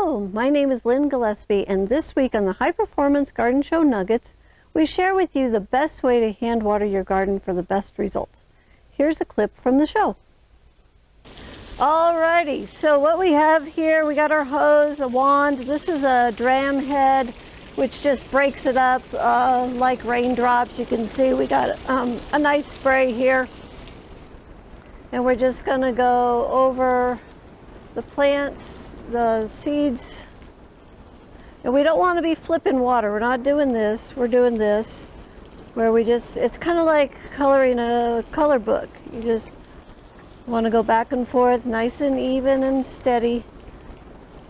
Hello, my name is Lynn Gillespie, and this week on the High Performance Garden Show Nuggets, we share with you the best way to hand water your garden for the best results. Here's a clip from the show. Alrighty, so what we have here, we got our hose, a wand. This is a dram head, which just breaks it up like raindrops. You can see we got a nice spray here. And we're just gonna go over the plants, the seeds. And we don't want to be flipping water. We're not doing this. We're doing this where we just, it's kind of like coloring a color book. You just want to go back and forth, nice and even and steady.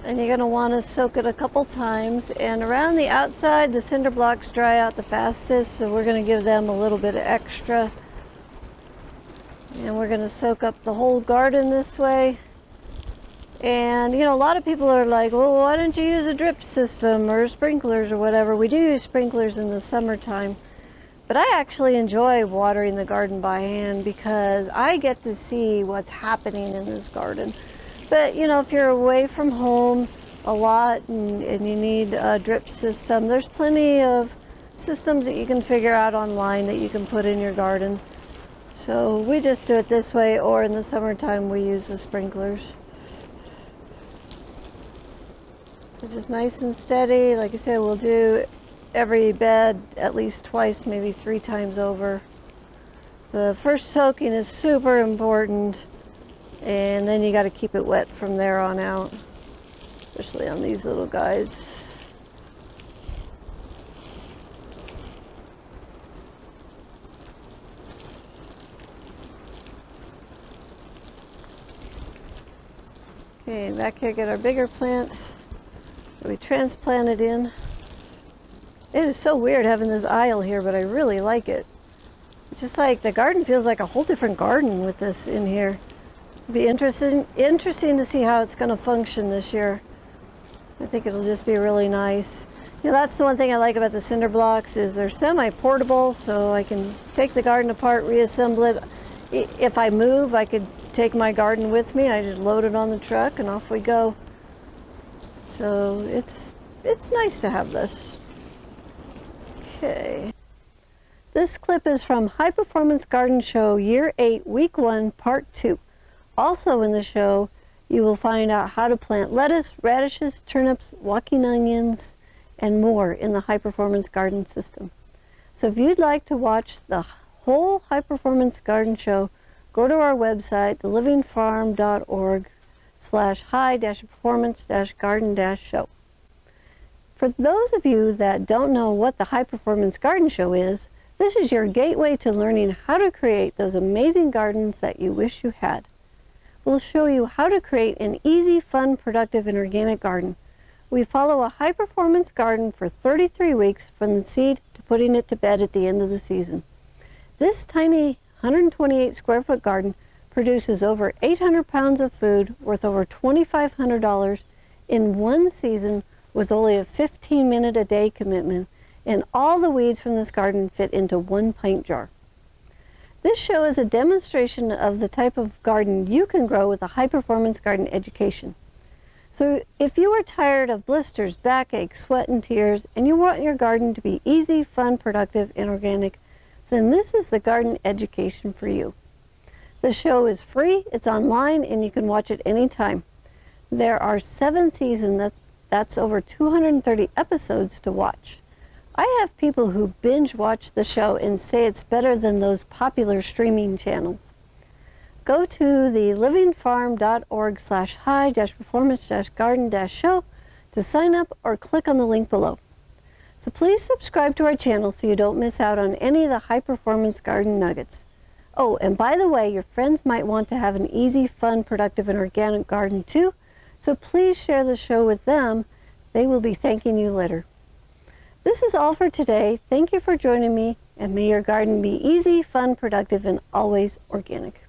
And you're going to want to soak it a couple times. And around the outside, the cinder blocks dry out the fastest, so we're going to give them a little bit of extra. And we're going to soak up the whole garden this way. And you know, a lot of people are like, well, why don't you use a drip system or sprinklers or whatever? We do use sprinklers in the summertime, but I actually enjoy watering the garden by hand because I get to see what's happening in this garden. But you know, if you're away from home a lot and you need a drip system, there's plenty of systems that you can figure out online that you can put in your garden. So we just do it this way, or in the summertime we use the sprinklers. So just nice and steady. Like I said, we'll do every bed at least twice, maybe 3 times over. The first soaking is super important, and then you got to keep it wet from there on out, especially on these little guys. Okay, back here get our bigger plants that we transplanted in. It is so weird having this aisle here, but I really like it. It's just like the garden feels like a whole different garden with this in here. It'll be interesting to see how it's going to function this year. I think it'll just be really nice. You know, that's the one thing I like about the cinder blocks is they're semi-portable, so I can take the garden apart, reassemble it. If I move, I could take my garden with me. I just load it on the truck and off we go. So it's nice to have this. Okay. This clip is from High Performance Garden Show Year 8, Week 1, Part 2. Also in the show, you will find out how to plant lettuce, radishes, turnips, walking onions, and more in the High Performance Garden System. So if you'd like to watch the whole High Performance Garden Show, go to our website, thelivingfarm.org/high-performance-garden-show. For those of you that don't know what the High Performance Garden Show is, this is your gateway to learning how to create those amazing gardens that you wish you had. We'll show you how to create an easy, fun, productive, and organic garden. We follow a high-performance garden for 33 weeks from the seed to putting it to bed at the end of the season. This tiny 128 square foot garden produces over 800 pounds of food worth over $2,500 in one season with only a 15-minute a day commitment, and all the weeds from this garden fit into 1 pint jar. This show is a demonstration of the type of garden you can grow with a high-performance garden education. So if you are tired of blisters, backache, sweat, and tears, and you want your garden to be easy, fun, productive, and organic, then this is the garden education for you. The show is free, it's online, and you can watch it anytime. There are 7 seasons, that's over 230 episodes to watch. I have people who binge watch the show and say it's better than those popular streaming channels. Go to thelivingfarm.org/high-performance-garden-show to sign up or click on the link below. So please subscribe to our channel so you don't miss out on any of the High Performance Garden Nuggets. Oh, and by the way, your friends might want to have an easy, fun, productive, and organic garden too, so please share the show with them. They will be thanking you later. This is all for today. Thank you for joining me, and may your garden be easy, fun, productive, and always organic.